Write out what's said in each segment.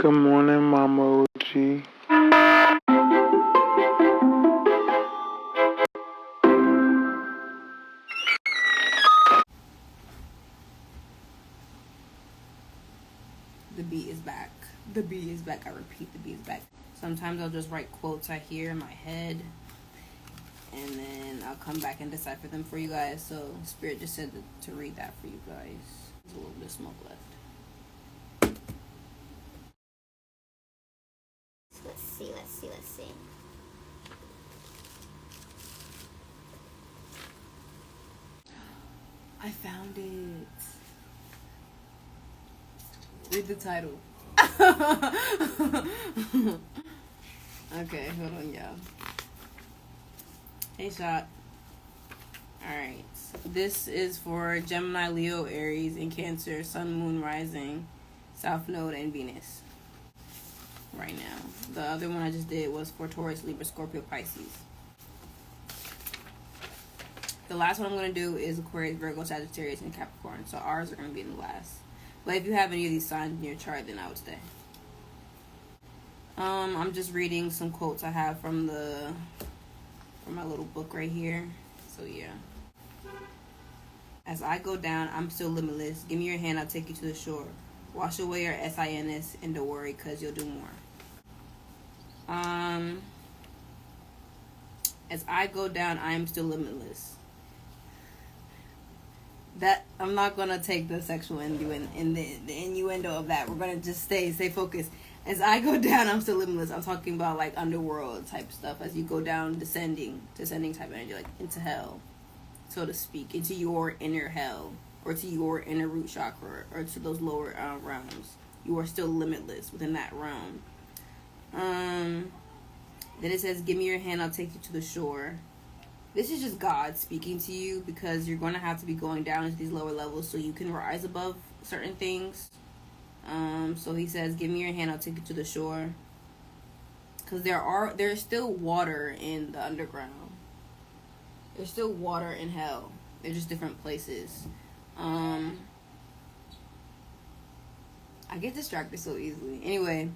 Good morning, Mama OG. The beat is back. The beat is back. I repeat, the beat is back. Sometimes I'll just write quotes I hear in my head, and then I'll come back and decipher them for you guys. So Spirit just said to read that for you guys. There's a little bit of smoke left. Let's see. I found it. Read the title. Okay, hold on, y'all. Hey, shot. Alright. This is for Gemini, Leo, Aries, and Cancer, Sun, Moon, Rising, South Node, and Venus. Right now. The other one I just did was for Taurus, Libra, Scorpio, Pisces. The last one I'm going to do is Aquarius, Virgo, Sagittarius, and Capricorn. So ours are going to be in the last. But if you have any of these signs in your chart, then I would stay. I'm just reading some quotes I have from my little book right here. So yeah. As I go down, I'm still limitless. Give me your hand, I'll take you to the shore. Wash away your SINS and don't worry, cause you'll do more. As I go down, I am still limitless. That I'm not gonna take the sexual innuendo in the innuendo of that. We're gonna just stay focused. As I go down, I'm still limitless. I'm talking about like underworld type stuff. As you go down, descending type energy, like into hell, so to speak, into your inner hell, or to your inner root chakra, or to those lower realms. You are still limitless within that realm. Then it says, give me your hand, I'll take you to the shore. This is just God speaking to you, because you're going to have to be going down into these lower levels so you can rise above certain things. So he says, give me your hand, I'll take you to the shore. Because there's still water in the underground. There's still water in hell. They're just different places. I get distracted so easily. Anyway,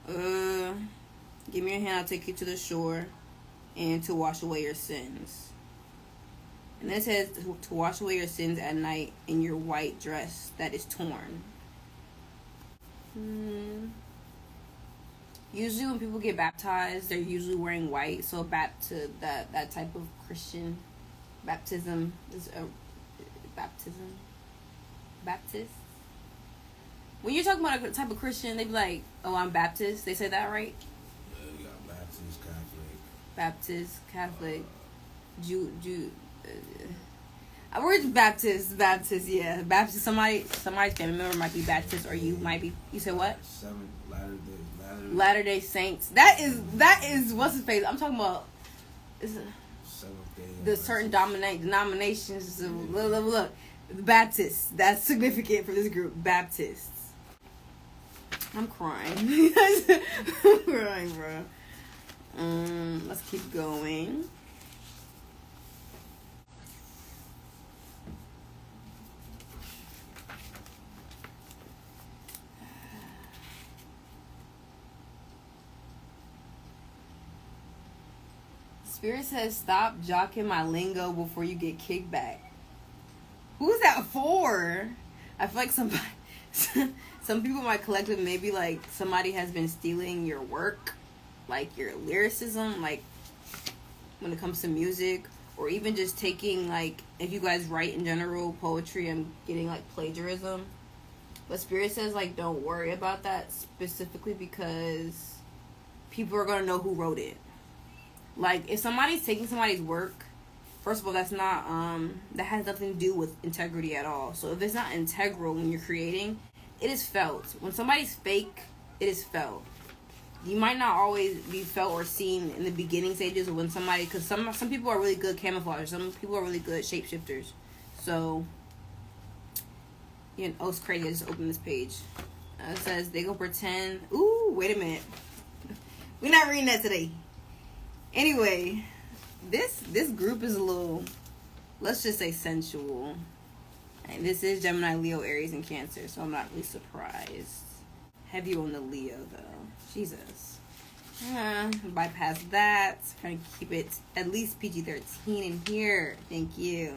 give me your hand, I'll take you to the shore, and to wash away your sins. And then it says to wash away your sins at night in your white dress that is torn. Usually when people get baptized, they're usually wearing white. So that type of Christian baptism is a baptism. Baptist. When you're talking about a type of Christian, they be like, "Oh, I'm Baptist." They say that, right? Yeah, you got Baptist, Catholic, we're Baptist, yeah. Baptist, somebody's family member might be Baptist, or you might be, you said what? Latter-day Saints. That is, what's his face? I'm talking about, the certain denominations, look, Baptists, that's significant for this group, Baptists. I'm crying. I'm crying, bro. Let's keep going. Spirit says, stop jocking my lingo before you get kicked back. Who's that for? I feel like some people might collective, maybe like somebody has been stealing your work, like your lyricism, like when it comes to music, or even just taking, like, if you guys write in general poetry and getting like plagiarism. But Spirit says, like, don't worry about that specifically, because people are gonna know who wrote it. Like, if somebody's taking somebody's work, first of all, that's not that has nothing to do with integrity at all. So if it's not integral when you're creating, it is felt. When somebody's fake, it is felt. You might not always be felt or seen in the beginning stages of when somebody, because some people are really good camouflage, some people are really good shapeshifters. So, you know, oh, it's crazy. I just opened this page. It says they go pretend. Ooh, wait a minute. We're not reading that today. Anyway, this group is a little, let's just say, sensual. And this is Gemini, Leo, Aries, and Cancer, so I'm not really surprised. heavy on the Leo, though. Jesus. Bypass that. Trying to keep it at least PG-13 in here. Thank you.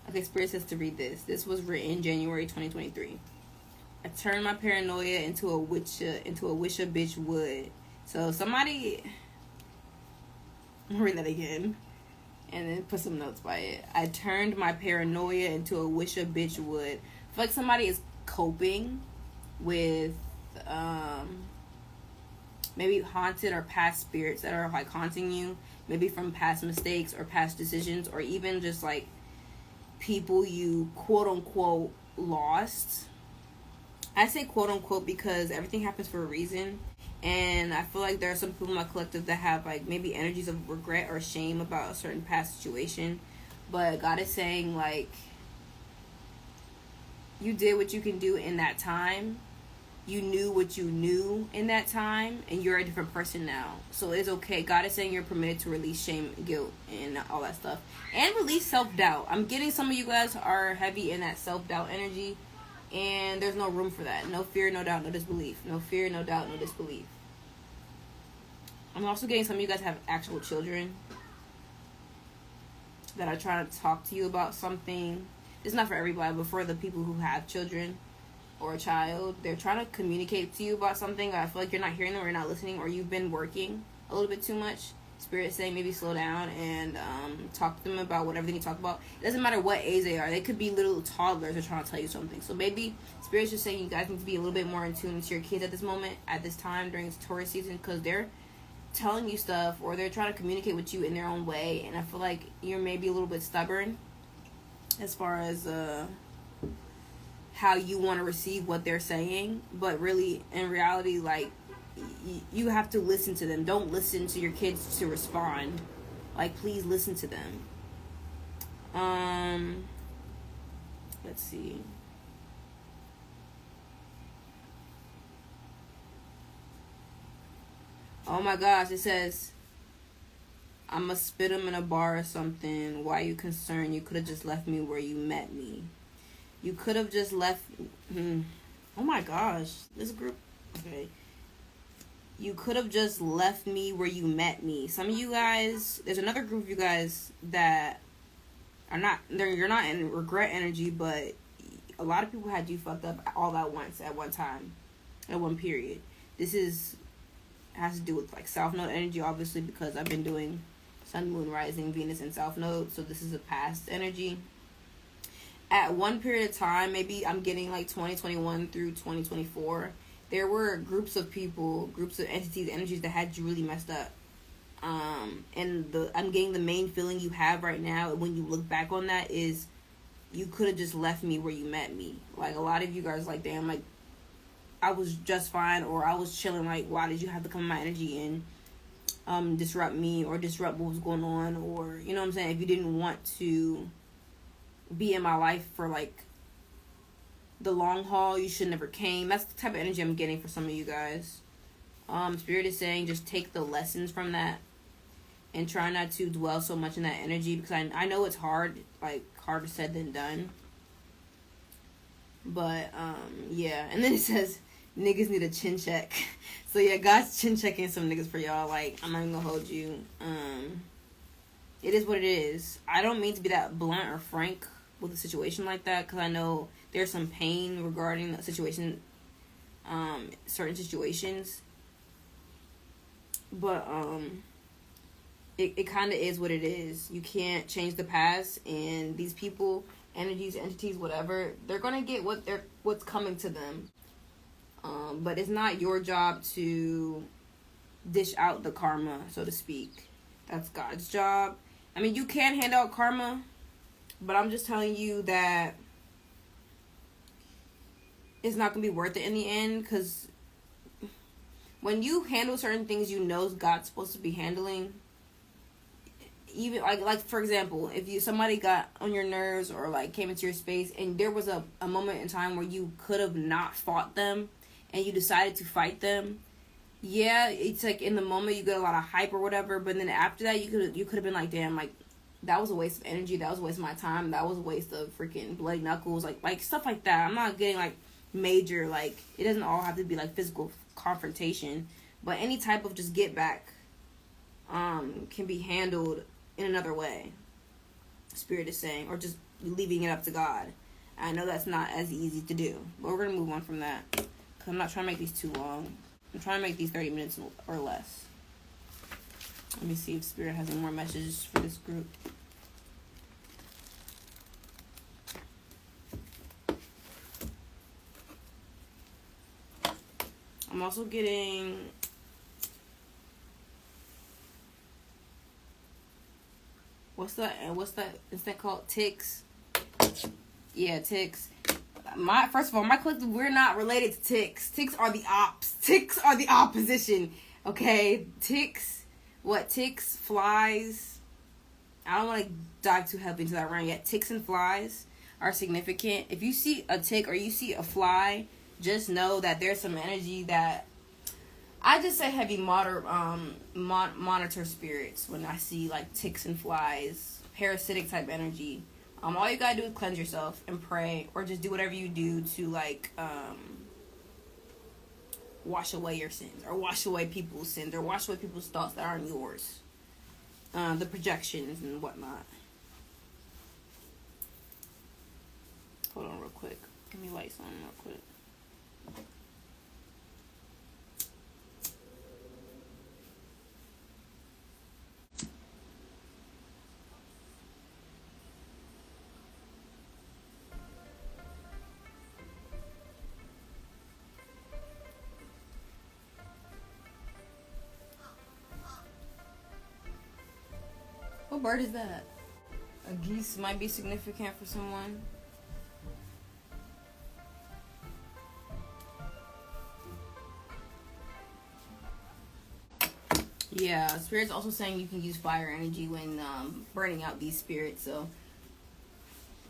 Okay, Spirit says to read this. This was written January 2023. I turned my paranoia into a wish a bitch would. So somebody, I'll read that again, and then put some notes by it. I turned my paranoia into a wish a bitch would. I feel like somebody is coping with maybe haunted or past spirits that are like haunting you, maybe from past mistakes or past decisions, or even just like people you quote unquote lost. I say quote unquote because everything happens for a reason, and I feel like there are some people in my collective that have like maybe energies of regret or shame about a certain past situation, but God is saying like you did what you can do in that time. You knew what you knew in that time, and you're a different person now. So it's okay. God is saying you're permitted to release shame, guilt, and all that stuff. And release self-doubt. I'm getting some of you guys are heavy in that self-doubt energy, and there's no room for that. No fear, no doubt, no disbelief. No fear, no doubt, no disbelief. I'm also getting some of you guys have actual children that are trying to talk to you about something. It's not for everybody, but for the people who have children or a child, they're trying to communicate to you about something. I feel like you're not hearing them, or you're not listening, or you've been working a little bit too much. Spirit saying maybe slow down and talk to them about whatever they need to talk about. It doesn't matter what age they are. They could be little toddlers. They're trying to tell you something. So maybe Spirit's just saying you guys need to be a little bit more in tune to your kids at this moment, at this time during this Taurus season, because they're telling you stuff, or they're trying to communicate with you in their own way. And I feel like you're maybe a little bit stubborn as far as how you want to receive what they're saying, but really in reality, like, you have to listen to them. Don't listen to your kids to respond. Like, please listen to them. Let's see. Oh my gosh, it says I'ma spit him in a bar or something. Why you concerned? You could have just left me where you met me. You could have just left. Oh my gosh. This group. Okay. You could have just left me where you met me. Some of you guys. There's another group of you guys that are not. You're not in regret energy, but a lot of people had you fucked up all at once, at one time, at one period. This has to do with like South Node energy, obviously, because I've been doing Sun, Moon, Rising, Venus, and South Node. So this is a past energy. At one period of time, maybe I'm getting like 2021 through 2024, there were groups of people, groups of entities, energies that had you really messed up. And I'm getting the main feeling you have right now when you look back on that is you could have just left me where you met me. Like, a lot of you guys like, damn, like, I was just fine, or I was chilling. Like, why did you have to come in my energy and disrupt me, or disrupt what was going on, or, you know what I'm saying? If you didn't want to be in my life for like the long haul, you should never came. That's the type of energy I'm getting for some of you guys. Spirit is saying just take the lessons from that and try not to dwell so much in that energy, because I know it's hard, like harder said than done. But yeah, and then it says niggas need a chin check. So yeah, God's chin checking some niggas for y'all. Like, I'm not even gonna hold you. It is what it is. I don't mean to be that blunt or frank with a situation like that, because I know there's some pain regarding the situation, certain situations. But it kind of is what it is. You can't change the past, and these people, energies, entities, whatever, they're gonna get what's coming to them. But it's not your job to dish out the karma, so to speak. That's God's job. I mean, you can hand out karma, but I'm just telling you that it's not going to be worth it in the end, because when you handle certain things you know God's supposed to be handling, even like for example, if somebody got on your nerves or like came into your space and there was a moment in time where you could have not fought them and you decided to fight them, yeah, it's like in the moment you get a lot of hype or whatever, but then after that you could have been like, damn, like, that was a waste of energy. That was a waste of my time. That was a waste of freaking bloody knuckles. Like stuff like that. I'm not getting, like, major, like, it doesn't all have to be, like, physical confrontation. But any type of just get back can be handled in another way. Spirit is saying. Or just leaving it up to God. I know that's not as easy to do. But we're going to move on from that. Because I'm not trying to make these too long. I'm trying to make these 30 minutes or less. Let me see if Spirit has any more messages for this group. I'm also getting... What's that? Is that called? Ticks? Yeah, ticks. First of all, my collective, we're not related to ticks. Ticks are the ops. Ticks are the opposition. Okay? Ticks. What? Ticks, flies. I don't want to dive too heavily into that round yet. Ticks and flies are significant. If you see a tick or you see a fly, just know that there's some energy that... I just say heavy monitor spirits when I see, like, ticks and flies, parasitic type energy. All you gotta do is cleanse yourself and pray, or just do whatever you do to, like, wash away your sins, or wash away people's sins, or wash away people's thoughts that aren't yours. The projections and whatnot. Hold on real quick. Give me lights on real quick. What bird is that? A geese might be significant for someone. Yeah, Spirit's also saying you can use fire energy when burning out these spirits. So,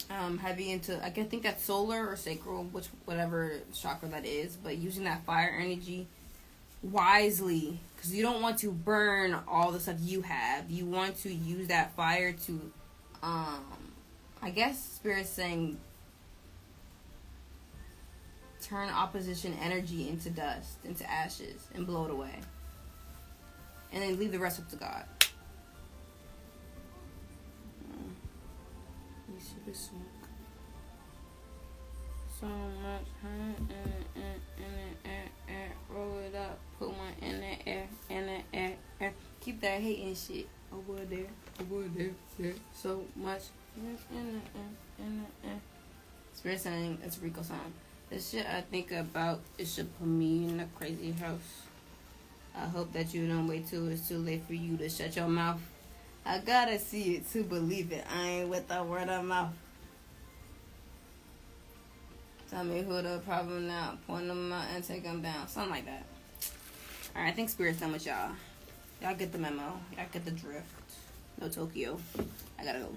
heavy into, I think that's solar or sacral, whatever chakra that is. But using that fire energy wisely, because you don't want to burn all the stuff you have. You want to use that fire to, I guess Spirit's saying, turn opposition energy into dust, into ashes, and blow it away. And then leave the rest up to God. Let me see this smoke. So much roll it up, put one in the air, keep that hating shit over there, there. So much in the air. Spirit saying it's Rico song. The shit I think about, it should put me in a crazy house. I hope that you don't wait till it's too late for you to shut your mouth. I gotta see it to believe it. I ain't with the word of mouth. Tell me who the problem now. Point them out and take them down. Something like that. Alright, I think Spirit's done with y'all. Y'all get the memo. Y'all get the drift. No Tokyo. I gotta go.